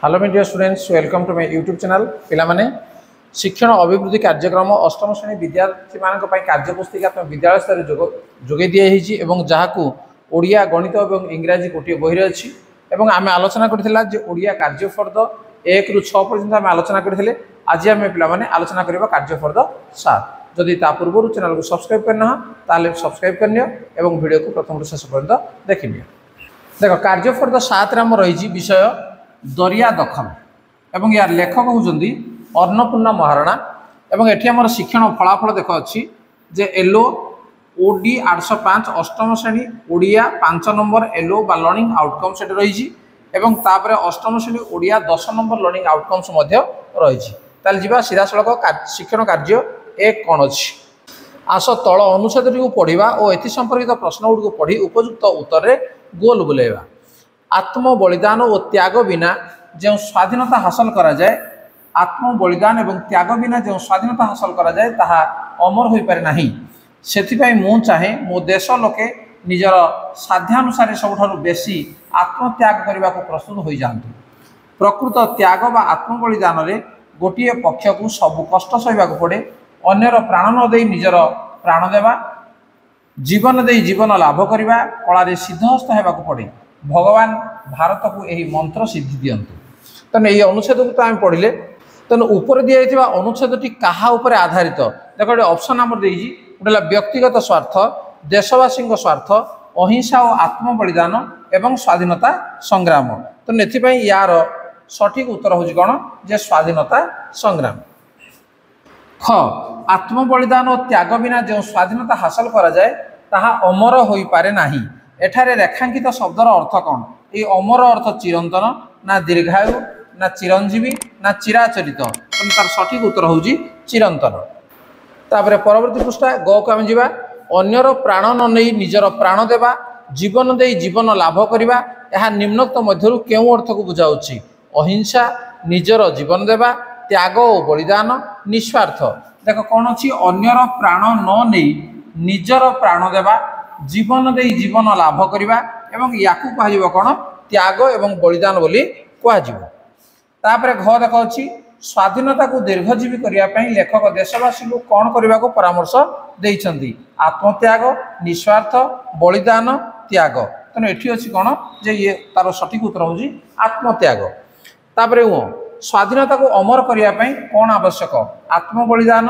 Hello my dear students welcome to my YouTube channel पिला माने शिक्षण अभिवृद्धि कार्यक्रम अष्टम श्रेणी विद्यार्थी मान कार्यपुस्तिका विद्यालय स्तर जोगे दिखाई जहाँ ओडिया गणित और इंग्राजी गोटे बही अच्छी आम आलोचना करिया कार्य फर्द 1 ରୁ 6 पर्यंत आम आलोचना करते आज आम पे आलोचना करवा कार्य फर्द 7 जदि ता पूर्व चैनल को सब्सक्राइब करना ताले सब्सक्राइब करनियो एवं वीडियो को प्रथम शेष पर्यंत देखिनियो। देखो कार्य फर्द 7 आम रही विषय दरिया दखल एवं यार लेखक होउजंदी अन्नपूर्णा महाराणा एवं एठी हमर शिक्षण फलाफल देख अछि जे एलो ओडी 805 अष्टम श्रेणी ओडिया 5 नंबर एलो बा लर्निंग आउटकम सेट रही एवं तापरे अष्टम श्रेणी ओडिया 10 नंबर लर्निंग आउटकम्स मध्य रही ताल जिबा सीधा सड़क शिक्षण कार्य एक कोन अछि आस तल अनुच्छेद को पढ़िबा और एथि संपर्कित प्रश्न गुड को पढ़ी उपयुक्त उत्तर रे गोल बुलेबा। आत्म बलिदान और त्याग बिना जो स्वाधीनता हासिल करा जाए आत्म बलिदान एवं त्याग बिना जो स्वाधीनता हासिल करा जाए ताहा अमर हो पारे नाही सेथिपाई मु चाहे मो देश लोके निजर साध्यानुसार सबुठारु बेसी आत्मत्याग करने को प्रस्तुत हो जातु। प्रकृत त्याग बा आत्म बलिदान रे गोटे पक्ष को सब कष्ट सहवा पड़े अन्यर प्राण न दे निजर प्राण देवा जीवन दे जीवन लाभ करने कला सिद्धहस्त होगा पड़े भगवान भारत को यही मंत्र सिद्धि दियंतु। तेना ये अनुच्छेद को आम पढ़ले तेना ऊपर दिया अनुच्छेद क्या आधारित देख गोटे ऑप्शन आम देजी गोटे व्यक्तिगत स्वार्थ देशवासी स्वार्थ अहिंसा और आत्म बलिदान एवं स्वाधीनता संग्राम तेना यार सठिक उत्तर हूँ कौन जे स्वाधीनता संग्राम। ख आत्म बलिदान और त्याग बिना जो स्वाधीनता हासिल करा जाए ताहा अमर हो पारे नाही एठारे रेखांकित शब्दर अर्थ कौन ये अमर अर्थ चिरंतन ना दीर्घायु ना चिरंजीवी ना चिराचरित तार सठिक उत्तर हूँ चिरंतन। तापर परवर्ती पृष्ठा ग को आम जा अन्यर प्राण न नहीं निजर प्राण देवा जीवन दे जीवन लाभ करवा यह निम्नोक्त मध्य क्यों अर्थ को बुझाऊँगी अहिंसा निजर जीवन देवा त्याग और बलिदान निस्वार्थ। देख कौन अच्छी अन्यर प्राण न नहीं निजर प्राण देवा जीवन दे जीवन लाभ करवा एवं याकू कह कौन त्याग एवं बलिदान बोली कह। घ देख अच्छी स्वाधीनता को दीर्घजीवी करने लेखक देशवासी को कौन करने को परामर्श देइछंती आत्मत्याग निस्वार्थ बलिदान त्याग तेणु एठी अच्छी कौन जे ये तार सठिक उत्तर हूँ आत्मत्याग। तापर स्वाधीनता को अमर करने कौन आवश्यक आत्म बलिदान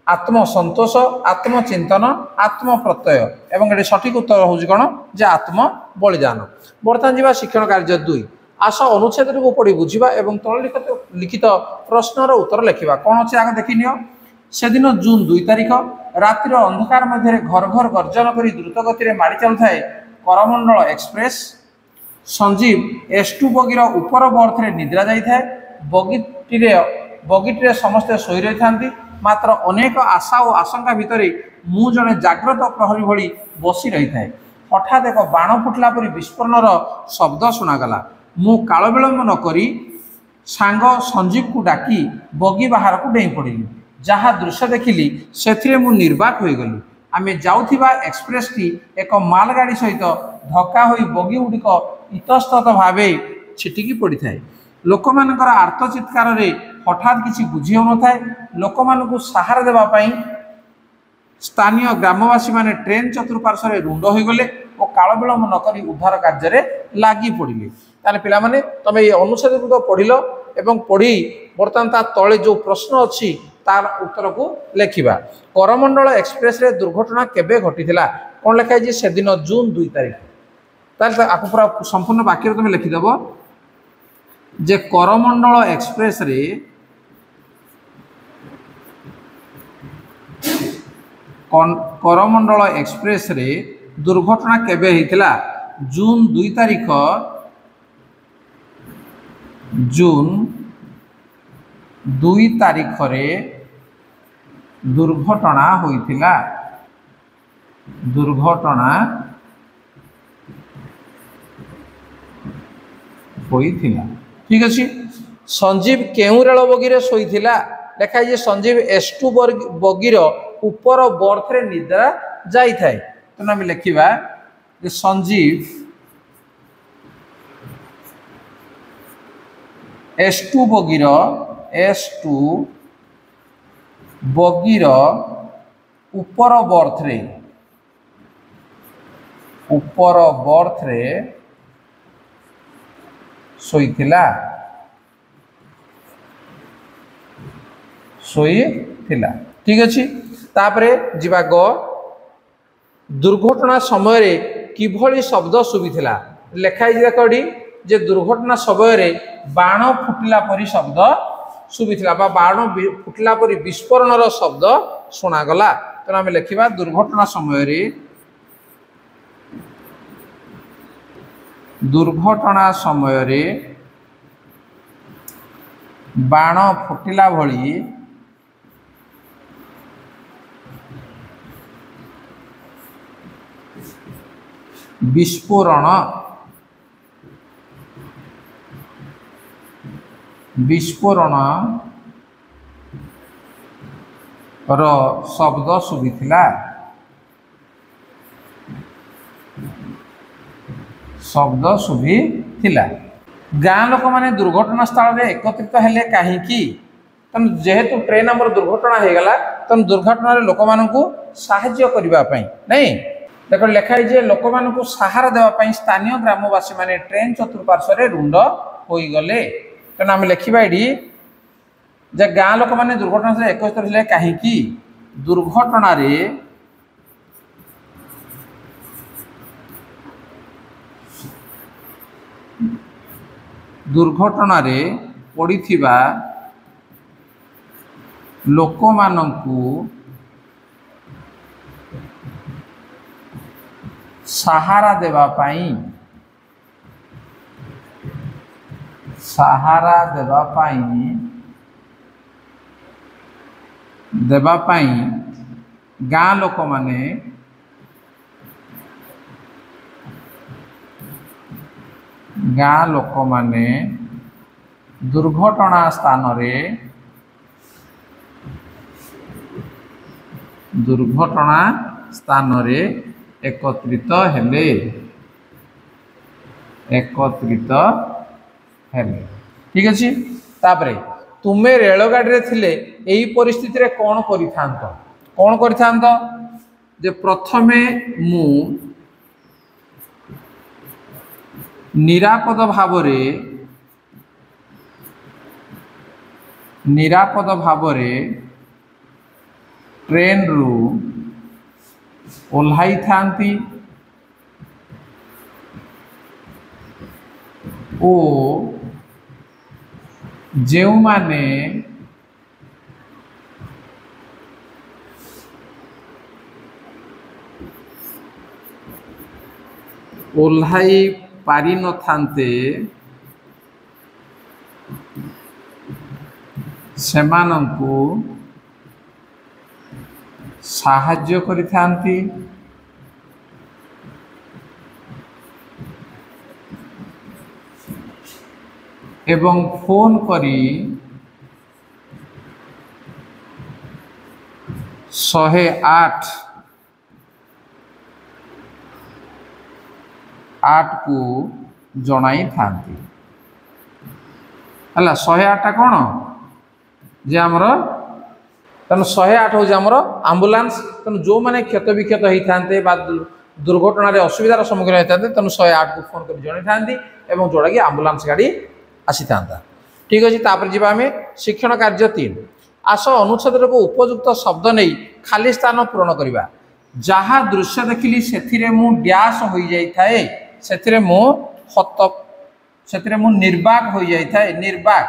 आत्म संतोष आत्मचिंतन आत्म प्रत्यय एवं ये सठिक उत्तर हूँ कौन जे आत्म बलिदान। बर्तमान जा शिक्षण कार्य 2 आस अनुच्छेद को पढ़ी बुझा और तल लिखित प्रश्नर उत्तर लिखा कौन अच्छे आगे देखनी से दिन जून 2 तारिख रातिर अंधकार मध्य घर घर गर्जन कर द्रुत गति माड़ी चलुए करमंडल एक्सप्रेस संजीव S2 बगीर उपर बर्थ रे निद्रा जाए बगीटे समस्ते शोई रही था मात्र अनेक आशा और आशंका भितर मु जड़े जाग्रत प्रहरी भली बसी रही था हठात एक बाण फुटला परी विस्फोरणर शब्द शुणागला मु काल विलंब न करी सांग संजीव को डाकी बगी बाहर को डेई पड़ी जहाँ दृश्य देखिली से मु निर्वाक हो गलु आम जाऊा एक्सप्रेस टी एक मालगाड़ी सहित धक्का हो बगी गुड़िक इतस्तत भाव छिटिकी पड़ी था लोक मानकर आर्तचित्कार हठात किसी बुझी हो न लोक मानू सहारा देवाई स्थानीय ग्रामवासी माने ट्रेन चतुर्पार्श्व रुंड हो गले और काल विलंब नक उद्धार कार्य लगी पड़े ताले पिला माने तमे ये अनुच्छेद को पढ़िल एवं पढ़ी बर्तमान ता तले जो प्रश्न अच्छी तार उत्तर को लेखिबा। करमंडल एक्सप्रेस रे दुर्घटना केबे घटिथिला कोन लिखा है से दिन जून 2 तारिख ताले आपको पूरा संपूर्ण वाक्य तुम लिखिदेव जे करमंडल एक्सप्रेस रे करमंडल एक्सप्रेस रे दुर्घटना केबे हिथिला जून 2 तारिख जून 2 तारिख रे दुर्घटना होइथिला ठीक अच्छे। संजीव केउ रेल बगीरे शोईथिला देखा है संजीव S2 बगीर उपर बर्थ रे निद्रा जाई थाए तेना आम लिखा संजीव S2 ବଗିର S2 ବଗିର ଉପର ବର୍ଥରେ ଶୋଇଥିଲା। ठीक अच्छे तापरे जीवा ग दुर्घटना समय किभली शब्द शुभिथिला लेखाई देखी जे दुर्घटना समय बाण फुटिला परी शब्द शुभिथिला बा बाण फुटिला परी विस्फोरणर शब्द शुणागला। तेणु आम लिखा दुर्घटना समय बाण फुटिला भली विस्फोरण रो शब्द शुभिथिला। गाँ लोक माने दुर्घटना स्थल में एकत्रित हेले कहीं जेहेतु ट्रेन आमर दुर्घटना हो गला तेणु दुर्घटना लोक मानू साहाय्य करने नहीं देख लिखाई जे लोक मानू सहारा देवाई स्थानीय ग्रामवासी माने ट्रेन चतुर्पार्श्व रुंड हो गले। तेणु आम लिखा ये जे गाँ लोक माने दुर्घटना से एकत्रित हेले कहीं दुर्घटना रे पड़िथिबा लोक मानंकु सहारा देवा पाई गाँ लोक माने दुर्घटना स्थान रे एकत्रित हेले। ठीक अच्छे तापरे तुमे रेलगाड़ी थिले यही परिस्थिति रे कौन करिथांत जे प्रथमे मु निरापद भावरे ट्रेन रु ओल्हाई थांती ओ जेउ माने ओल्हाई पारी न थांते सेमानंकु साहाय्य करिथांती एवं फोन करी 108 को जनाई थांती हला 108 कौन जे आमर तेणु 108 हूँ आमर आम्बुलांस। तेणु जो मैंने क्षत विक्षत होते दुर्घटन असुविधार सम्मुखीन होता तेणु 108 को फोन कर जन था जोड़ा कि आम्बुलांस गाड़ी आसी था। ठीक अच्छे तापर जी आम शिक्षण कार्य 3 आस अनुच्छेद को उपयुक्त शब्द नहीं खाली स्थान पूरण करवा जहाँ दृश्य देखिली से डैश हो जाए से निर्बाक हो जाए निर्बाक।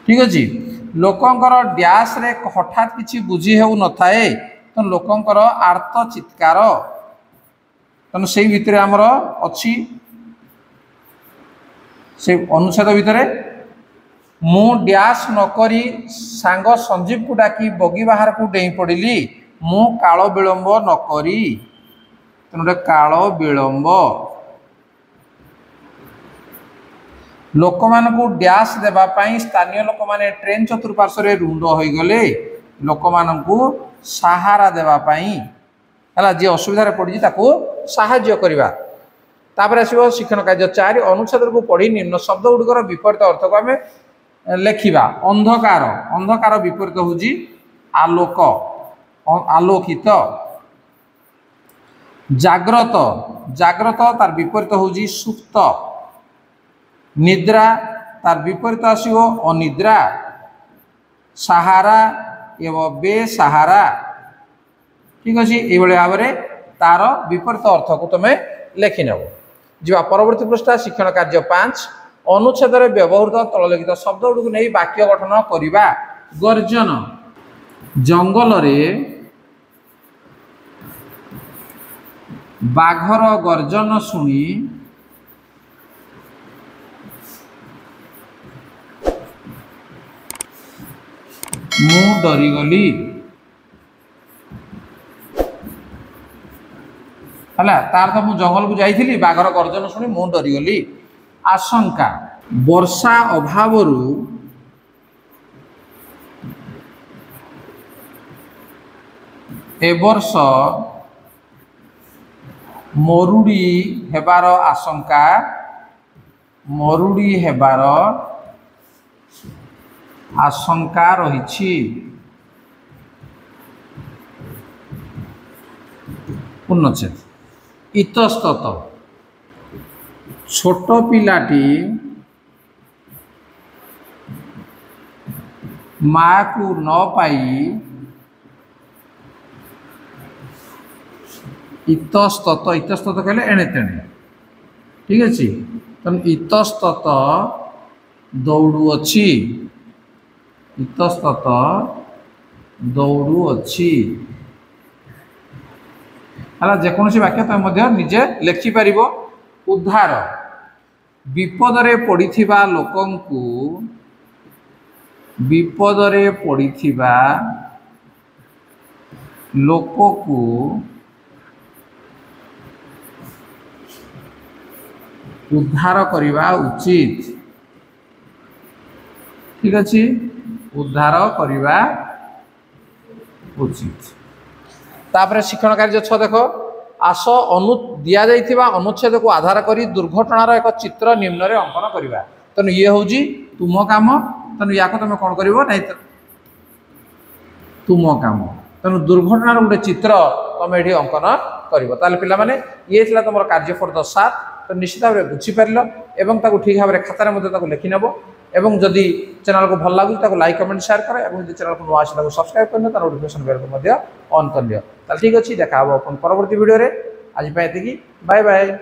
ठीक अच्छे लोकंकर डैश रे हठात किसी बुझी हो न थाए तो लोकंकर आर्त चित्कार तेणु से भितर आमर अच्छी से अनुच्छेद भितर मु डैश नकरी सांग संजीव को डाकी बगी बाहर को डेई पड़ी मु काल विलंब नकरी तेणु काल विलंब लोक मानू डैश देवाई स्थानीय लोक माने ट्रेन चतुर्पार्श्व रुंड हो गले लोक मानू सहारा देवाई है जी असुविधा पड़ी ताको साहाय्य करवा। तापर आसो शिक्षण कार्य 4 अनुच्छेद को पढ़ी निम्न शब्द गुड़िकर विपरीत अर्थ को आम लेखिबा। अंधकार अंधकार विपरीत होउजी आलोक आलोकित। जाग्रत जाग्रत तार विपरीत होउजी सुप्त। निद्रा तार विपरीत आसिबो अनिद्रा। सहारा एवं बेसहारा। ठीक अच्छे ये भाव में तार विपरीत अर्थ को तुम लेखि नब। जा परवर्ती पृष्ठा शिक्षण कार्य 5 अनुच्छेद व्यवहृत तललिखित शब्द गुड़ नहीं वाक्य गठन करवा। गर्जन जंगल रे बाघर गर्जन शुणी मु डरीगली। है तार तो मुझे जंगल को जाइली बाघर गर्जन शुणी मु डरीगली। आशंका वर्षा अभाव ए वर्ष मरुड़ी हेबार आशंका मरुड़ी हेबार आशंका रही। पूर्णच्छेद इतस्तत छोट पिलाटी माँ को न पाई इतस्तत इतस्तत कहले एणे तेणे। ठीक अच्छे तेणु इतस्तत दौड़ुअछि इतस्तत दौड़ुअछि। है जेकोसी वाक्य तुम निजे लेखिपर। उद्धार विपदरे पड़िथिबा लोकंकु विपदरे पड़िथिबा लोककु उद्धार करवा उचित। ठीक अच्छे उद्धार करवा उचित। तापर शिक्षण कार्य 6 देख आस दि जाइथिबा अनुच्छेद को आधार करी दुर्घटनार एक चित्र निम्न रे अंकन करवा। तेणु ये हूँ तुम काम। तेणु या तुम कौन कर तुम काम। तेणु दुर्घटनार गोटे चित्र तुम ये अंकन कर पे ये तुम कार्य फर द 7। तो निश्चित भाव में बुझीपार एवं ठीक भाव में खातार लिखि नब। एवं जदि चैनल को भल लगुच लाइक कमेंट शेयर कर। और चैनल को नुआ आसे सब्सक्राइब कर नोटिफिकेशन बेल को ऑन कर दियो। ठीक अच्छे देखा अपन परवर्ती वीडियो रे। आज बाय बाय।